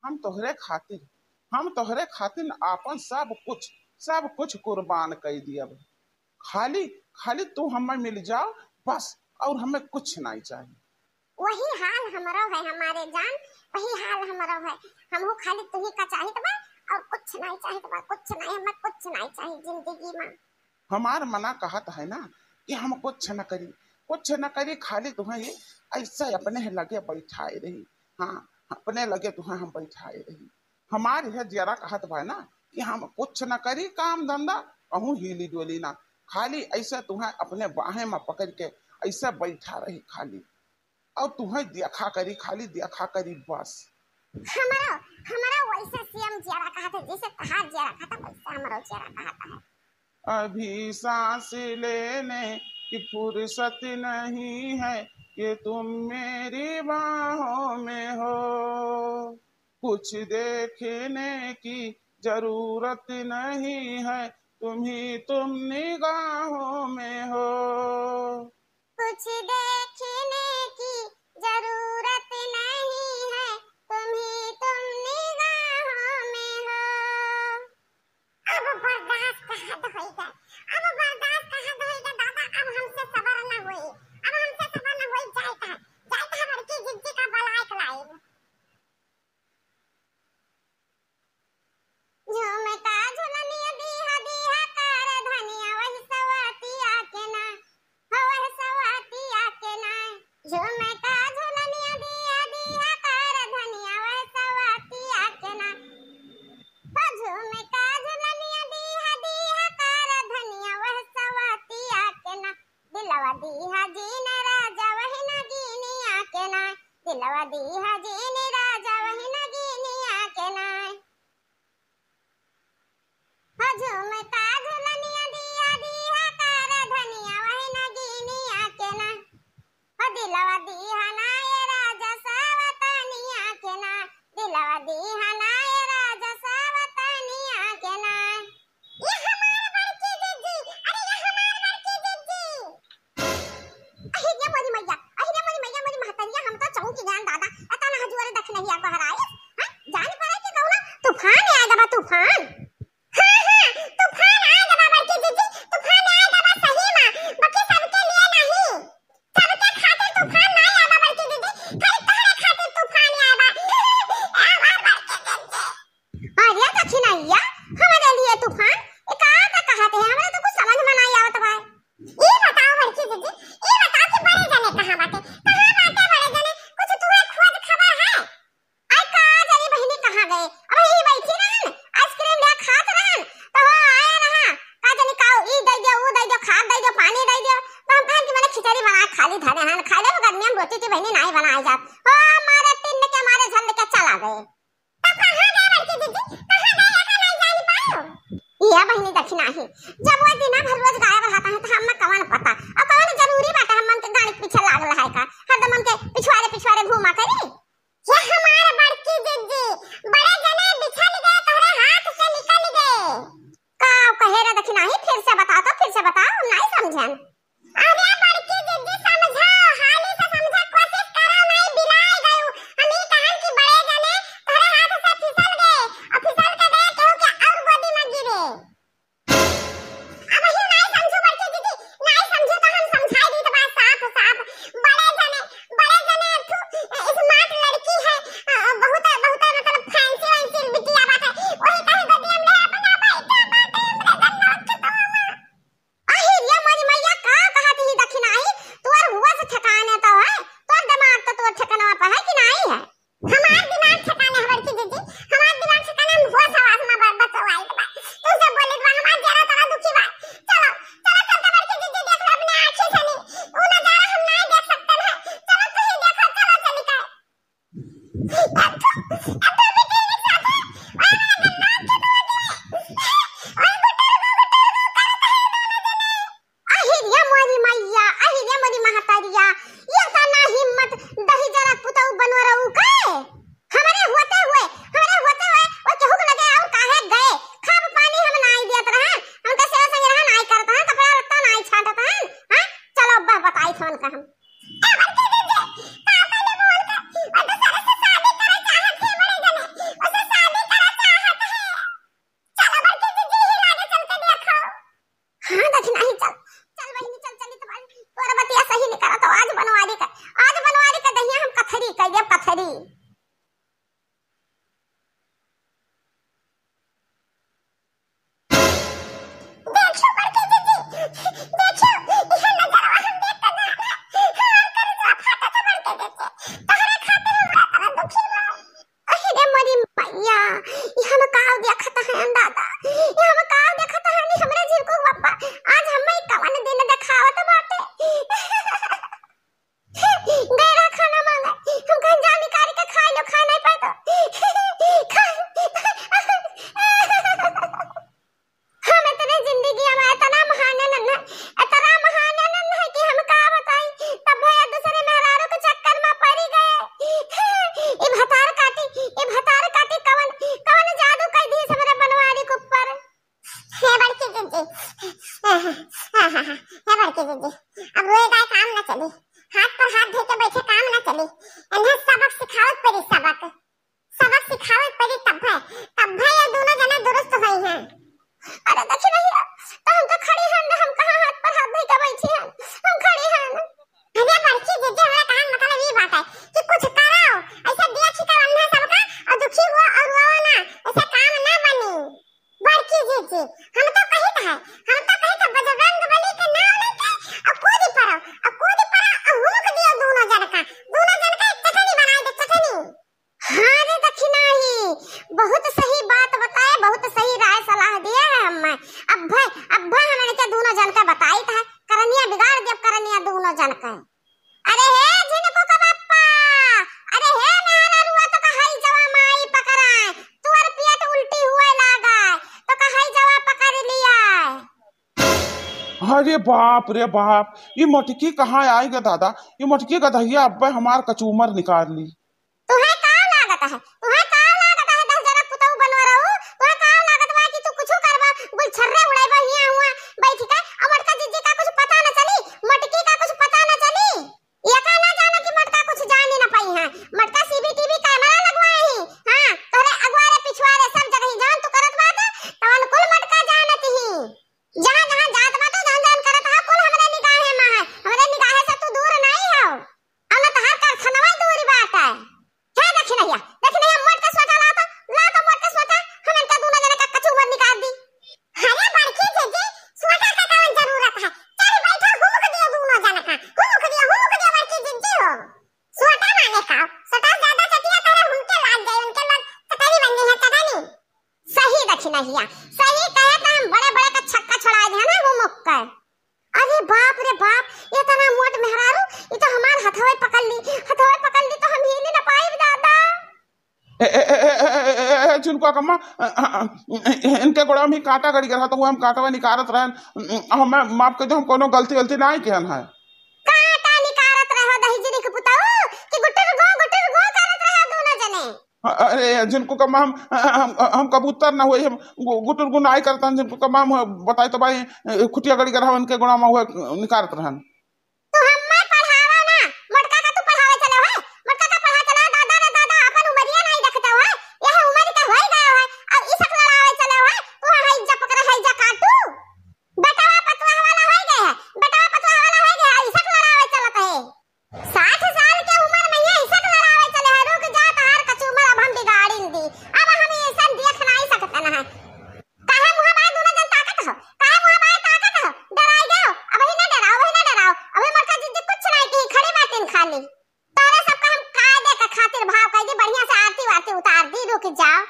हम तोहरे खातिर आपन सब कुछ कुर्बान कर दिया। खाली खाली तू हमें मिल जाओ बस, और हमें कुछ नहीं चाहिए। वही हाल हमारा है हमारे जान, वही हाल हमारा है। हमहू खाली तुम्ही का चाहिए बा, और कुछ नहीं चाहिए बा, कुछ नहीं, हमें कुछ नहीं चाहिए जिंदगी में। हमार मना कहत है ना कि हम कुछ न करी, खाली तुम्हें ऐसा अपने लगे बैठाए रही। हाँ, अपने लगे तुम्हें हम बैठाए रही। हमार यह जरा कहत बा ना कि हम कुछ न करी, काम धंधा कहूँ हिली डोली ना, खाली ऐसा तुम्हें अपने बाहें में पकड़ के ऐसा बैठा रही खाली, और तुम्हें देखा करी, खाली देखा करी बस। हमारा हमारा वैसे सीएम जरा कहता है, जैसे तहार जरा कहता वैसे हमारा जरा कहता है। अभी सांस लेने की फुर्सत नहीं है कि तुम मेरी बाहों में हो, कुछ देखने की जरूरत नहीं है, तुम निगाहों में हो। कुछ देखने की जरूरत नहीं है, तुम निगाहों में हो। अब बर्दाश्त का हद होइगा, अब बर्दाश्त का हद होइगा दादा, अब हमसे सबर न होई, अब हमसे सबर न होई। जायता लड़की जिज्जी का बलायक लाइब। झुमका झुलनिया दीहा दीहा कर धनिया, वही सवाती आके ना, वही सवाती आके ना। झुमका झुलनिया दीहा दीहा कर धनिया, वही सवाती आके ना। झुमका झुलनिया दीहा दीहा कर धनिया, वही सवाती आके ना। दिलवा दीहा जीने राजा, वही नगीनी आके ना। दिलवा दीहा जीने राजा, वही नगीनी आके ना। झुमका झुलनिया दीहा दीहा कर धनिया, वही नगीनी आके ना। दिलवा दीहा ना ये राजा, सावतानी आके ना। दिलवा दीहा ना ये राजा, सावतानी आके ना। ये हमार बड़की जिज्जी, अरे ये हमार बड़की जिज्जी। अहिरे मोरी मैया, मोरी महतरिया, हम तो चौकी ज्ञान दादा अता ना हजुरे दख नहीं आ बाहर आए। हां, जान पड़ा कि कहू ना तूफान आएगा बा, तूफान। तूफान आएगा बा बड़की जिज्जी, तूफान आएगा बा सही में, बाकी सबके लिए नहीं, सबके खातिर तूफान नहीं आएगा बड़की जिज्जी, खाली तोहरे खातिर तूफान आएगा। अरे दक्षिणैया, हमारे लिए तूफान ये का कहते हैं, हमें तो कुछ समझ में नहीं आवत बा। ये बताओ बड़की जिज्जी, ये बताओ कि बड़े जने कहां बाटे बड़े जने, कुछ तुम्हें खोज खबर है? आई का जरी बहनी कहां गए? अब यही बैठी रहन, आइसक्रीम ले खात रहन, तो हो आया रहा का जनी का ई दे दे, ऊ दे दे, खाद दे दे, पानी दे दे, तो हम कहां कि मैंने खिचड़ी बना खाली धरे हन, खा ले गर्मियां में रोटी की बहनी नहीं बनाई जात। हो हमारे टिन के मारे झल के चला गए। तब कहां गए बड़की जिज्जी, कहां गए ऐसा नहीं जान पाओ? ये बहनी दक्षिणा ही, जब वो दिन भर रोज गायब रहता है तो हमें कवन पता, अब कवन जरूरी बात है हम के गाड़ी पीछे लागल है का, हरदम हम के पिछवाड़े घुमा करी। ये हमार बड़की जिज्जी, बड़े जने बिछल गए, तोहरे हाथ से निकल गए। का कहे रे दक्षिणा ही, फिर से बताओ, नहीं समझन। अरे बड़की जिज्जी समझाओ, हाली से समझा कोशिश करो, नहीं बिलाए गए हम ही कहन कि बड़े जने तोहरे हाथ से फिसल गए, और फिसल के गए केहू के और गोदी में गिरे। अब ही नहीं समझो बड़की जिज्जी, नहीं समझो तो हम समझाई दी तो बात साफ, बड़े जने स्मार्ट लड़की है, ये हम काव देखत है दादा, ये हम काव देखत है नी हमरे जीव को पप्पा आज हम कवन दिन देखावत बाटे। गैरा खाना मांगा हम गंजा निकाल के खा लो, खा नहीं पाए हम इतने जिंदगी में इतना महानन है कि हम का बताई। तब भैया दूसरे मेहरारू के चक्कर में पड़ गए। ये भतार काटी कवन कवन जादू कर दी हमरे बनवारी के ऊपर। हे बड़की दीदी, हे बड़की दीदी, अब रोए गाय काम ना चली, हाथ पर हाथ धो के बैठे काम ना चली। इन्हें सबक सिखावत पड़ी, सबक सिखावत पड़ी। तब भाई ये दोनों जना दुरुस्त हुई हैं। अरे देखी भैया, तो हम तो खड़ी हैं ना, हम कहाँ हाथ पर हाथ धो के बैठी हैं, हम खड़ी हैं ना। अरे बड़की दीदी, हमारा काम मतलब ये बात है कि कुछ कराओ, ऐसा दिया छिका अन्ना सबका और दुखी हुआ और रोओ ना, ऐसा काम ना बनी। बड़की दीदी, हम तो कहित है बजरंग बली के नाम लेके और कूदी पड़ो और हुक दियो दोनों जन का चटनी बनाई दे, चटनी। हाँ रे दक्षिणाई, बहुत सही बात बताए, बहुत सही राय सलाह दिया है हमें। अब भाई हमारे क्या दोनों जन का बताई था, करनिया बिगाड़ जब करनिया दोनों जन का। अरे हे जिनको का बाप्पा, अरे हे मेहरा रुआ तो कहाई जवा माई पकड़ाए, तुअर पियत उल्टी हुए लागा तो कहाई जवा पकड़ लिया। अरे बाप रे बाप, ये मटकी कहाँ आएगा दादा, ये मटकी का दहिया अब हमार कचूमर निकाल ली। तुम्हें का लागत है 10 जना पुतौ बनवा रहू, तुम्हें का लागत बा कि तू कुछ करबा गुलछर्रे उड़ाइबा हिया हुआ बैठ के। अमरका जीजी का कुछ पता न चली, मटकी का कुछ पता न चली, ये का ना जाने कि मटका कुछ जान ही न पाई है। मटका सीसीटीवी कैमरा लगवाए ही, हां तोरे अगवारे पिछवारे सब जगह जान तू करत बात तवन कुल मटका जानत ही। जहां जहां जात बा तो जान करत हा, कुल हमरे निगाहे में है, हमरे निगाहे से तू दूर नहीं हो। अन तहर कारखानवा दूर बात है। क्या दक्षिणैया मोट के सोटा ला तो मोट के सोटा हम इनका दोनों जने का कचूमर निकाल दी। अरे बड़की दीदी, सोटा का कौन जरूरत है, चल बैठो हुक दियो दोनों जने का, हुक दियो बड़की दीदी हो। सोटा माने का सोटा ज्यादा चटिया तरह उनके लाग गए, उनके लाग चटनी बन गई है चटनी। सही दक्षिणैया, सही कहे तो हम बड़े का छक्का छुड़ा दे ना वो मुक्कर। अरे बाप रे बाप, ये तना मोट मेहरारू, ये तो हमार हथवे पकड़ ली तो हम ही नहीं न पाए दादा। जिनको कम्मा इनके गोड़ा में कांटा गड़ी रहा, तो वो हम कांटा निकारत रहे, हमें माफ कर दो, हम कोनो गलती ना ही किहन है। कांटा निकारत रहो दहिजरी के पुताऊ कि गुटर गो करत रहो दोनों जने। अरे जिनको कम्मा हम कबूतर ना हुए, हम गुटर गुनाई करता हन, जिनको कम्मा बताए तो भाई खुटिया गड़ी रहा उनके गोड़ा में हुए निकारत रहन। तो हम मैं पढ़ावा ना, मटका का तू पढ़ावे चलो है, मटका का पढ़ा चला दादा रे दादा, अपन उमरिया नहीं देखता है, यह उम्र का होई गया है, अब इसक लड़ावे चलो है, तू हई जा पकड़ हई जा काटू। बेटावा पतवा वाला होई गया है, इसक लड़ावे चलत है। 60 साल के उम्र में ये इसक लड़ावे चले है, रुक जा तहार कचूमर अब हम बिगाड़िन दी, अब हम ये सब देख नहीं सकते ना है। काहे मुंह बाय दोनों जन ताकत हो, डराई गयो, अब ही ना डराओ, अबे मरका जिद्दी कुछ नहीं की, खड़ी बातिन खाली तोरे सबका हम कायदे का खातिर भाव कह दी, बढ़िया से आरती उतार दी, रुक जाओ।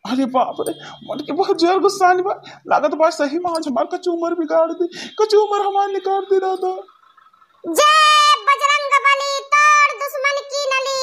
अरे बाप रे, मन के बहुत जोर गुस्सा आनी बा, लागत बा सही में आज हमार कचूमर बिगाड़ दी, कचूमर हमार निकाल दी दादा। जय बजरंग बली, तोड़ दुश्मन की नली।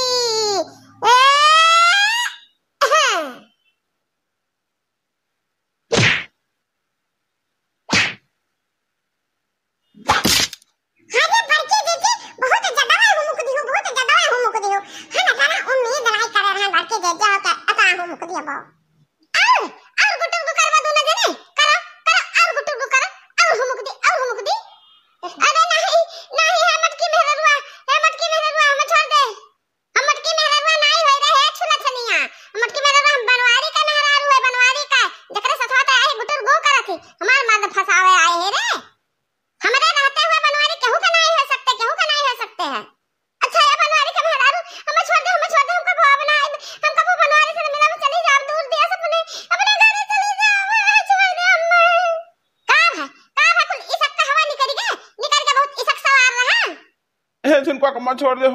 जिनको कम्मा छोड़ दे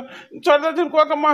जिनको कम्मा